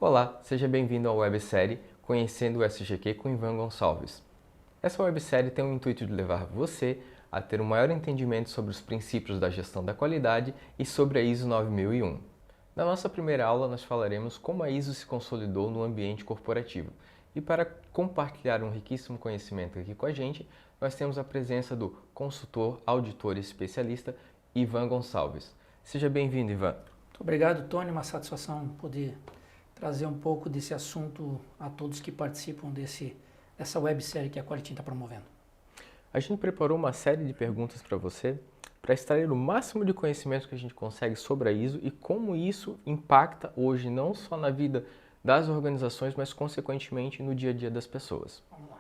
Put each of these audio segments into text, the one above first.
Olá, seja bem-vindo à websérie Conhecendo o SGQ com Ivan Gonçalves. Essa websérie tem o intuito de levar você a ter um maior entendimento sobre os princípios da gestão da qualidade e sobre a ISO 9001. Na nossa primeira aula, nós falaremos como a ISO se consolidou no ambiente corporativo. E para compartilhar um riquíssimo conhecimento aqui com a gente, nós temos a presença do consultor, auditor e especialista Ivan Gonçalves. Seja bem-vindo, Ivan. Muito obrigado, Tony. Uma satisfação poder trazer um pouco desse assunto a todos que participam dessa websérie que a Qualitim está promovendo. A gente preparou uma série de perguntas para você, para extrair o máximo de conhecimento que a gente consegue sobre a ISO e como isso impacta hoje não só na vida das organizações, mas consequentemente no dia a dia das pessoas. Vamos lá.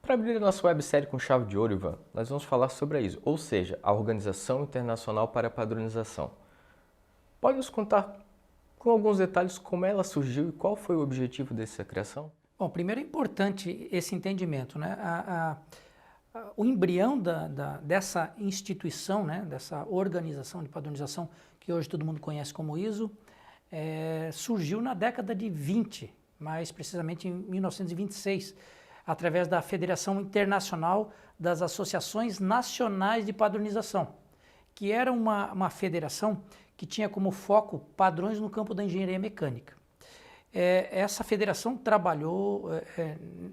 Para abrir a nossa websérie com chave de ouro, Ivan, nós vamos falar sobre a ISO, ou seja, a Organização Internacional para a Padronização. Pode nos contar com alguns detalhes como ela surgiu e qual foi o objetivo dessa criação? Bom, primeiro é importante esse entendimento, né? O embrião dessa instituição, né? Dessa organização de padronização que hoje todo mundo conhece como ISO, surgiu na década de 20, mais precisamente em 1926, através da Federação Internacional das Associações Nacionais de Padronização, que era uma federação que tinha como foco padrões no campo da engenharia mecânica. Essa federação trabalhou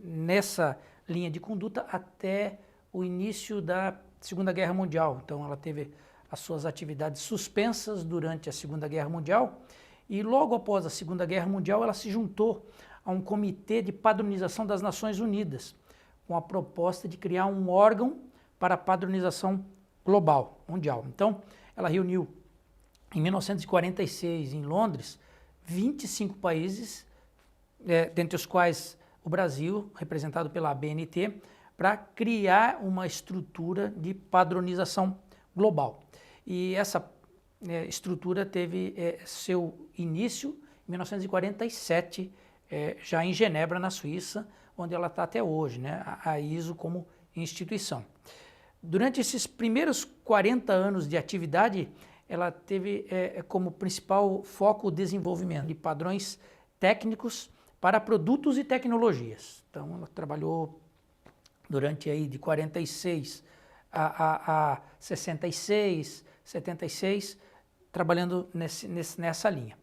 nessa linha de conduta até o início da Segunda Guerra Mundial. Então ela teve as suas atividades suspensas durante a Segunda Guerra Mundial e logo após a Segunda Guerra Mundial ela se juntou a um comitê de padronização das Nações Unidas, com a proposta de criar um órgão para a padronização global, mundial. Então ela reuniu em 1946 em Londres 25 países, dentre os quais o Brasil, representado pela ABNT, para criar uma estrutura de padronização global. E essa estrutura teve seu início em 1947, já em Genebra, na Suíça, onde ela está até hoje, né, a ISO como instituição. Durante esses primeiros 40 anos de atividade, ela teve como principal foco o desenvolvimento de padrões técnicos para produtos e tecnologias. Então, ela trabalhou durante aí de 46 a 66, 76, trabalhando nessa linha.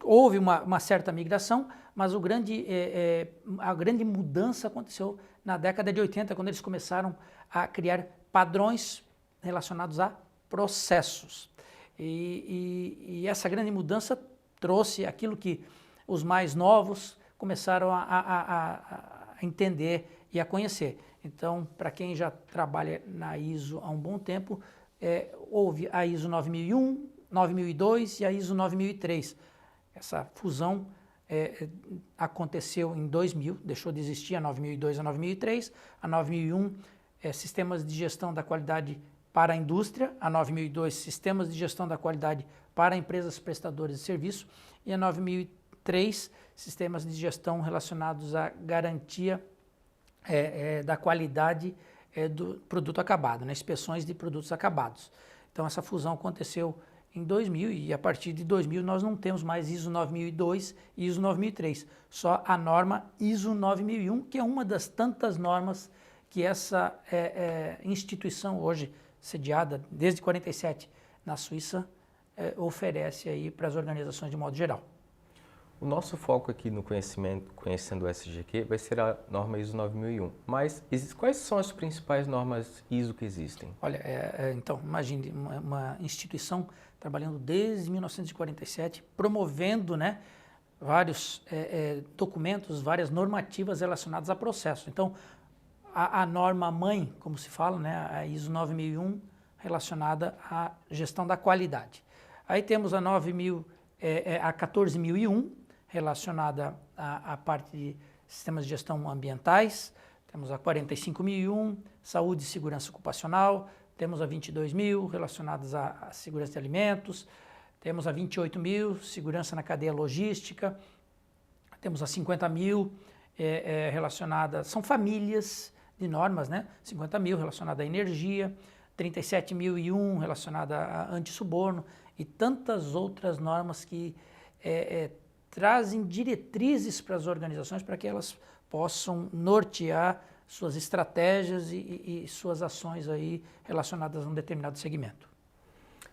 Houve uma certa migração, mas a grande mudança aconteceu na década de 80, quando eles começaram a criar padrões relacionados a processos. E essa grande mudança trouxe aquilo que os mais novos começaram a entender e a conhecer. Então, para quem já trabalha na ISO há um bom tempo, houve a ISO 9001, 9002 e a ISO 9003. Essa fusão aconteceu em 2000, deixou de existir a 9002 e a 9003, a 9001 sistemas de gestão da qualidade para a indústria, a 9002 sistemas de gestão da qualidade para empresas prestadoras de serviço e a 9003 sistemas de gestão relacionados à garantia da qualidade do produto acabado, né? Inspeções de produtos acabados. Então essa fusão aconteceu em 2000 e a partir de 2000 nós não temos mais ISO 9002 e ISO 9003, só a norma ISO 9001, que é uma das tantas normas que essa instituição hoje sediada desde 47 na Suíça oferece aí para as organizações de modo geral. O nosso foco aqui no conhecendo o SGQ, vai ser a norma ISO 9001. Mas quais são as principais normas ISO que existem? Olha, então, imagine uma instituição trabalhando desde 1947, promovendo, né, vários documentos, várias normativas relacionadas a processos. Então, a norma mãe, como se fala, né, a ISO 9001, relacionada à gestão da qualidade. Aí temos a 14001, relacionada à parte de sistemas de gestão ambientais, temos a 45001, saúde e segurança ocupacional, temos a 22.000, relacionadas à segurança de alimentos, temos a 28.000, segurança na cadeia logística, temos a 50.000, relacionadas, são famílias de normas, né? 50.000 relacionada à energia, 37.001 relacionada a antissuborno e tantas outras normas que trazem diretrizes para as organizações para que elas possam nortear suas estratégias e suas ações aí relacionadas a um determinado segmento.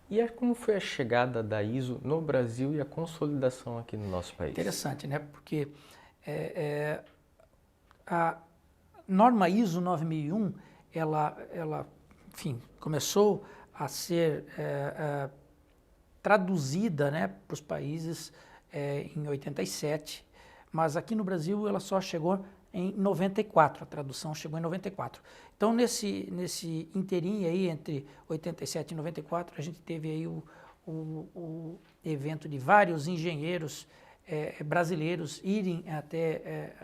E como foi a chegada da ISO no Brasil e a consolidação aqui no nosso país? Interessante, né? Porque a norma ISO 9001, ela enfim, começou a ser traduzida, né, para os países em 87, mas aqui no Brasil ela só chegou em 94, a tradução chegou em 94. Então nesse inteirinho aí, entre 87 e 94, a gente teve aí o evento de vários engenheiros brasileiros irem até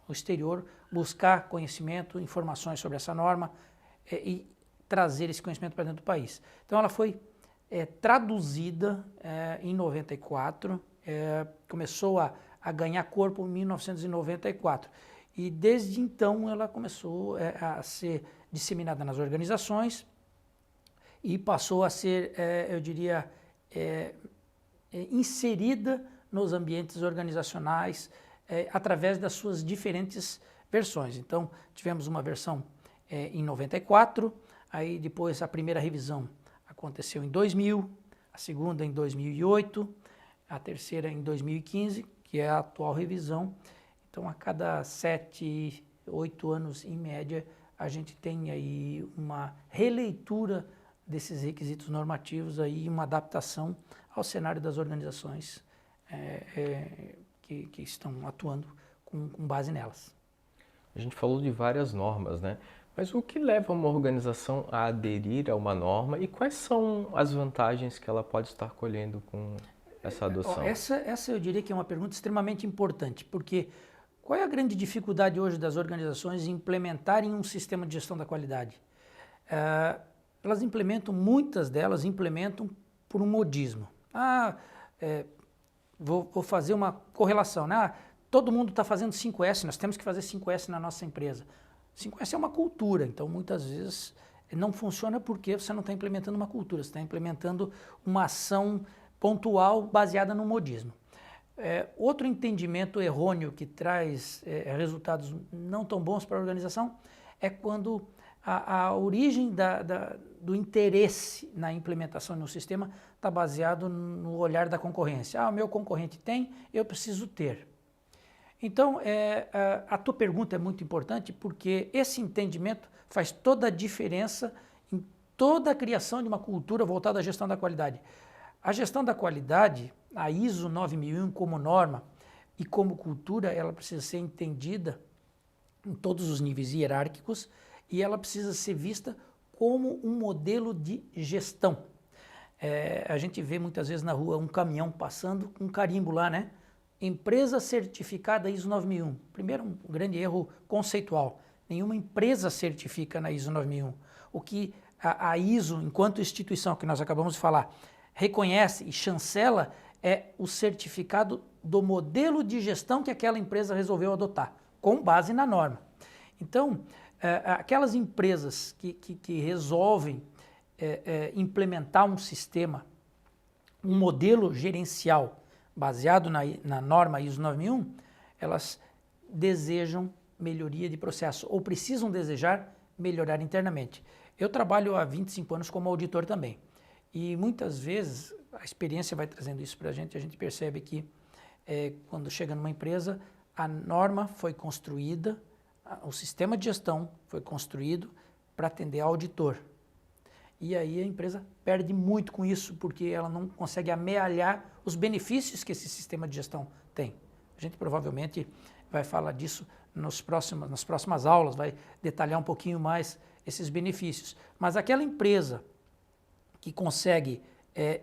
o exterior buscar conhecimento, informações sobre essa norma e trazer esse conhecimento para dentro do país. Então ela foi traduzida em 94, começou a ganhar corpo em 1994 e desde então ela começou a ser disseminada nas organizações e passou a ser, eu diria, inserida nos ambientes organizacionais através das suas diferentes versões. Então tivemos uma versão em 94, aí depois a primeira revisão aconteceu em 2000, a segunda em 2008, a terceira em 2015, que é a atual revisão. Então, a cada 7, 8 anos, em média, a gente tem aí uma releitura desses requisitos normativos, aí, uma adaptação ao cenário das organizações que estão atuando com base nelas. A gente falou de várias normas, né? Mas o que leva uma organização a aderir a uma norma e quais são as vantagens que ela pode estar colhendo com essa adoção? Essa eu diria que é uma pergunta extremamente importante, porque qual é a grande dificuldade hoje das organizações em implementarem um sistema de gestão da qualidade? Muitas delas implementam por um modismo. Vou fazer uma correlação, né? Todo mundo está fazendo 5S, nós temos que fazer 5S na nossa empresa. 5S é uma cultura, então muitas vezes não funciona porque você não está implementando uma cultura, você está implementando uma ação pontual baseada no modismo. Outro entendimento errôneo que traz resultados não tão bons para a organização é quando a origem do interesse na implementação de um sistema está baseado no olhar da concorrência. O meu concorrente tem, eu preciso ter. Então, a tua pergunta é muito importante porque esse entendimento faz toda a diferença em toda a criação de uma cultura voltada à gestão da qualidade. A gestão da qualidade, a ISO 9001 como norma e como cultura, ela precisa ser entendida em todos os níveis hierárquicos e ela precisa ser vista como um modelo de gestão. A gente vê muitas vezes na rua um caminhão passando com um carimbo lá, né? Empresa certificada ISO 9001. Primeiro, um grande erro conceitual. Nenhuma empresa certifica na ISO 9001. O que a ISO, enquanto instituição que nós acabamos de falar, reconhece e chancela é o certificado do modelo de gestão que aquela empresa resolveu adotar, com base na norma. Então, aquelas empresas que resolvem implementar um sistema, um modelo gerencial baseado na norma ISO 9001, elas desejam melhoria de processo ou precisam desejar melhorar internamente. Eu trabalho há 25 anos como auditor também e muitas vezes a experiência vai trazendo isso para a gente percebe que quando chega numa empresa, a norma foi construída, o sistema de gestão foi construído para atender ao auditor. E aí a empresa perde muito com isso, porque ela não consegue amealhar os benefícios que esse sistema de gestão tem. A gente provavelmente vai falar disso nas próximas aulas, vai detalhar um pouquinho mais esses benefícios. Mas aquela empresa que consegue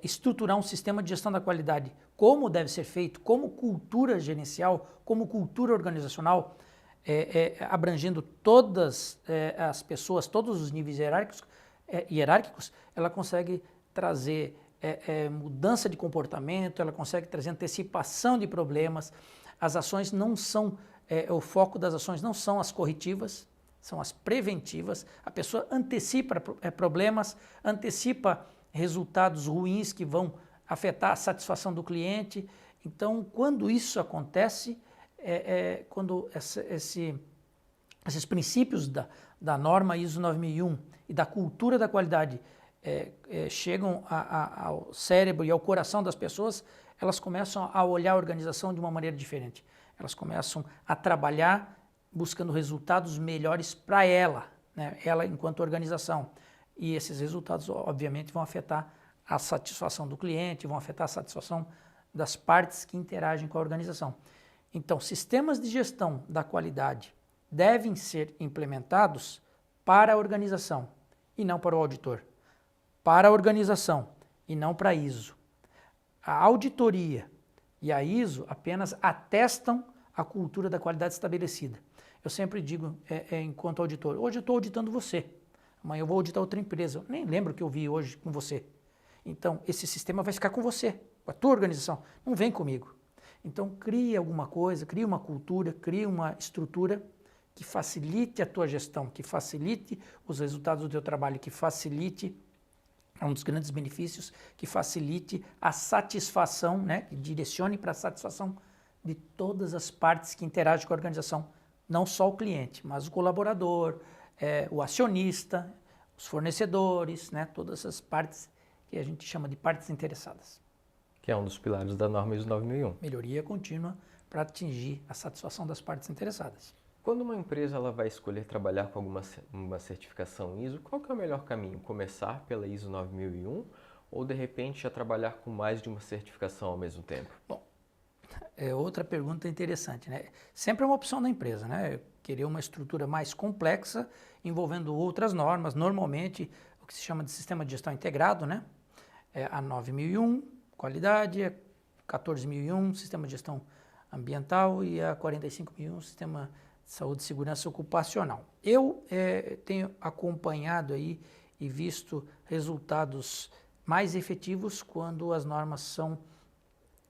estruturar um sistema de gestão da qualidade como deve ser feito, como cultura gerencial, como cultura organizacional, abrangendo todas as pessoas, todos os níveis hierárquicos, ela consegue trazer mudança de comportamento, ela consegue trazer antecipação de problemas. As ações não são, o foco das ações não são as corretivas, são as preventivas. A pessoa antecipa problemas, antecipa resultados ruins que vão afetar a satisfação do cliente Então, quando isso acontece, quando esses princípios da norma ISO 9001 e da cultura da qualidade chegam ao cérebro e ao coração das pessoas, elas começam a olhar a organização de uma maneira diferente. Elas começam a trabalhar buscando resultados melhores para ela, né? Ela enquanto organização. E esses resultados, obviamente, vão afetar a satisfação do cliente, vão afetar a satisfação das partes que interagem com a organização. Então, sistemas de gestão da qualidade devem ser implementados para a organização e não para o auditor. Para a organização e não para a ISO. A auditoria e a ISO apenas atestam a cultura da qualidade estabelecida. Eu sempre digo, enquanto auditor, hoje eu estou auditando você, amanhã eu vou auditar outra empresa, eu nem lembro o que eu vi hoje com você. Então, esse sistema vai ficar com você, com a tua organização, não vem comigo. Então, crie alguma coisa, crie uma cultura, crie uma estrutura que facilite a tua gestão, que facilite os resultados do teu trabalho, que facilite, é um dos grandes benefícios, que facilite a satisfação, né, que direcione para a satisfação de todas as partes que interagem com a organização, não só o cliente, mas o colaborador, o acionista, os fornecedores, né, todas as partes que a gente chama de partes interessadas. Que é um dos pilares da norma ISO 9001. Melhoria contínua para atingir a satisfação das partes interessadas. Quando uma empresa ela vai escolher trabalhar com uma certificação ISO, qual que é o melhor caminho? Começar pela ISO 9001 ou, de repente, já trabalhar com mais de uma certificação ao mesmo tempo? Bom, é outra pergunta interessante, né? Sempre é uma opção da empresa, né? Querer uma estrutura mais complexa, envolvendo outras normas, normalmente o que se chama de sistema de gestão integrado, né? A 9001, qualidade, a 14001, sistema de gestão ambiental e a 45001, sistema de saúde e segurança ocupacional. Eu tenho acompanhado aí e visto resultados mais efetivos quando as normas são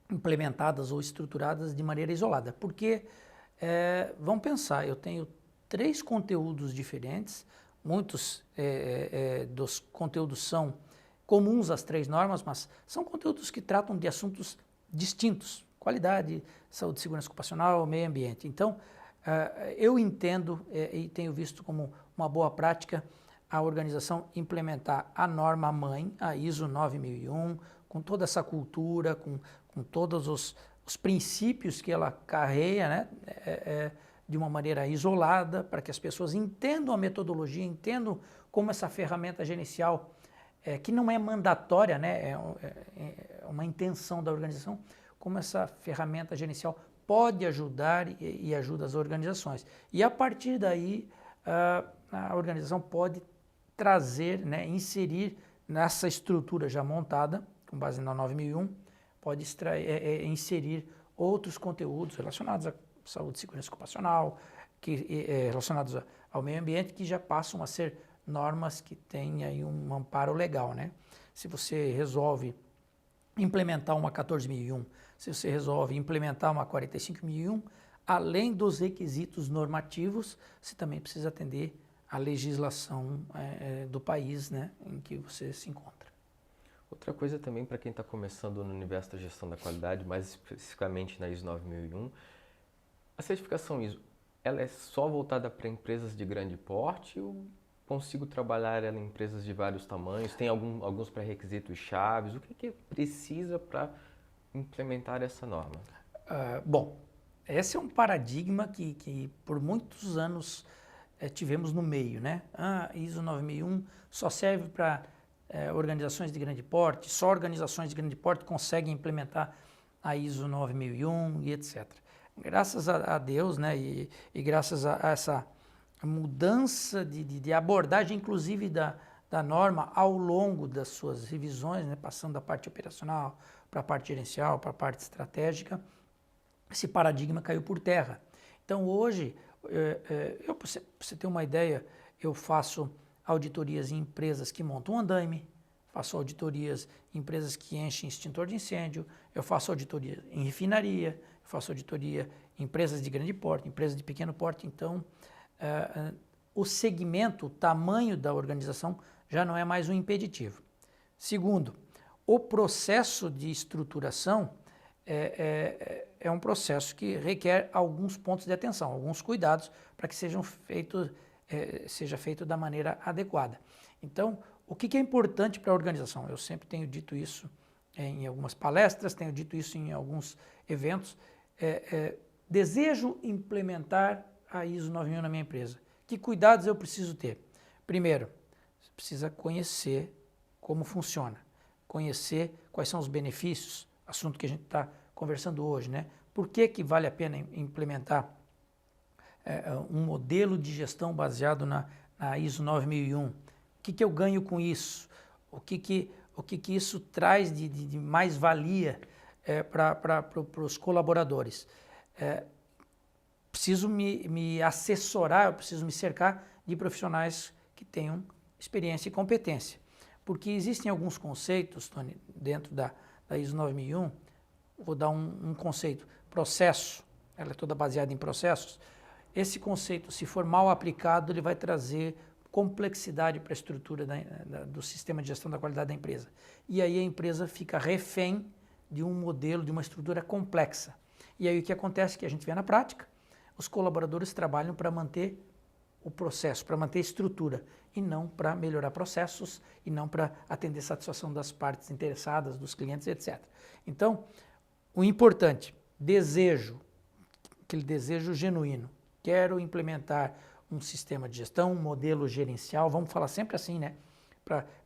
implementadas ou estruturadas de maneira isolada, porque vamos pensar, eu tenho 3 conteúdos diferentes, muitos dos conteúdos são comuns às 3 normas, mas são conteúdos que tratam de assuntos distintos, qualidade, saúde e segurança ocupacional, meio ambiente. Então, eu entendo e tenho visto como uma boa prática a organização implementar a norma mãe, a ISO 9001, com toda essa cultura, com todos os princípios que ela carrega, né, de uma maneira isolada, para que as pessoas entendam a metodologia, entendam como essa ferramenta gerencial, que não é mandatória, né, é uma intenção da organização, como essa ferramenta gerencial pode ajudar e ajuda as organizações. E a partir daí, a organização pode trazer, né, inserir nessa estrutura já montada, com base na 9001, pode inserir outros conteúdos relacionados à saúde e segurança ocupacional, relacionados ao meio ambiente, que já passam a ser normas que têm aí um amparo legal, né? Se você resolve implementar uma 14001, se você resolve implementar uma 45001, além dos requisitos normativos, você também precisa atender à legislação do país, né, em que você se encontra. Outra coisa também para quem está começando no universo da gestão da qualidade, mais especificamente na ISO 9001, a certificação ISO, ela é só voltada para empresas de grande porte ou consigo trabalhar ela em empresas de vários tamanhos? Tem alguns pré-requisitos chaves? O que precisa para implementar essa norma? Bom, esse é um paradigma que por muitos anos tivemos no meio, né? ISO 9001 só serve para organizações de grande porte, só organizações de grande porte conseguem implementar a ISO 9001 e etc. Graças a Deus, né, e graças a essa mudança de abordagem, inclusive da norma ao longo das suas revisões, né, passando da parte operacional para a parte gerencial, para a parte estratégica, esse paradigma caiu por terra. Então hoje, para você ter uma ideia, eu faço auditorias em empresas que montam andaime, faço auditorias em empresas que enchem extintor de incêndio, eu faço auditoria em refinaria, eu faço auditoria em empresas de grande porte, empresas de pequeno porte. Então, o segmento, o tamanho da organização já não é mais um impeditivo. Segundo, o processo de estruturação é um processo que requer alguns pontos de atenção, alguns cuidados para que seja feito da maneira adequada. Então, o que é importante para a organização? Eu sempre tenho dito isso em algumas palestras, tenho dito isso em alguns eventos. Desejo implementar a ISO 9001 na minha empresa. Que cuidados eu preciso ter? Primeiro, você precisa conhecer como funciona, conhecer quais são os benefícios, assunto que a gente está conversando hoje, né? Por que vale a pena implementar um modelo de gestão baseado na ISO 9001? O que eu ganho com isso? O que isso traz de mais-valia para os colaboradores? Preciso me assessorar, eu preciso me cercar de profissionais que tenham experiência e competência. Porque existem alguns conceitos, Tony, dentro da ISO 9001, vou dar um conceito, processo, ela é toda baseada em processos. Esse conceito, se for mal aplicado, ele vai trazer complexidade para a estrutura do sistema de gestão da qualidade da empresa. E aí a empresa fica refém de um modelo, de uma estrutura complexa. E aí o que acontece, que a gente vê na prática, os colaboradores trabalham para manter o processo, para manter a estrutura, e não para melhorar processos, e não para atender a satisfação das partes interessadas, dos clientes, etc. Então, o importante, desejo, aquele desejo genuíno, quero implementar um sistema de gestão, um modelo gerencial, vamos falar sempre assim, né?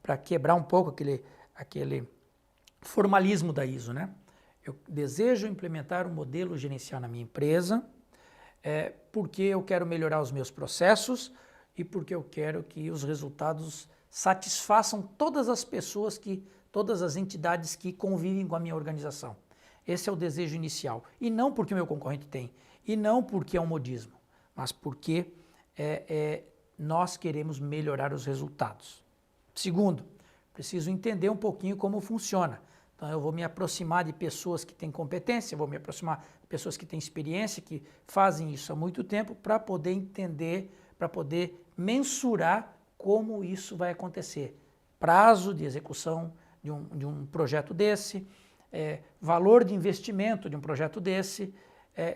Para quebrar um pouco aquele formalismo da ISO, né? Eu desejo implementar um modelo gerencial na minha empresa, porque eu quero melhorar os meus processos e porque eu quero que os resultados satisfaçam todas as pessoas, todas as entidades que convivem com a minha organização. Esse é o desejo inicial. E não porque o meu concorrente tem, e não porque é um modismo, mas porque nós queremos melhorar os resultados. Segundo, preciso entender um pouquinho como funciona. Então, eu vou me aproximar de pessoas que têm competência, vou me aproximar de pessoas que têm experiência, que fazem isso há muito tempo, para poder entender, para poder mensurar como isso vai acontecer. Prazo de execução de um projeto desse, valor de investimento de um projeto desse,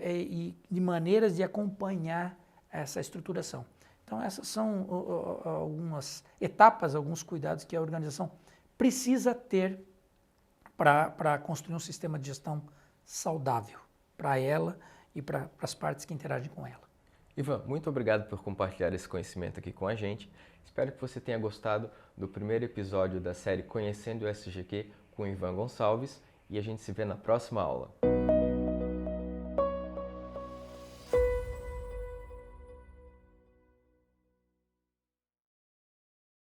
e de maneiras de acompanhar essa estruturação. Então, essas são algumas etapas, alguns cuidados que a organização precisa ter para construir um sistema de gestão saudável para ela e para as partes que interagem com ela. Ivan, muito obrigado por compartilhar esse conhecimento aqui com a gente. Espero que você tenha gostado do primeiro episódio da série Conhecendo o SGQ com Ivan Gonçalves e a gente se vê na próxima aula.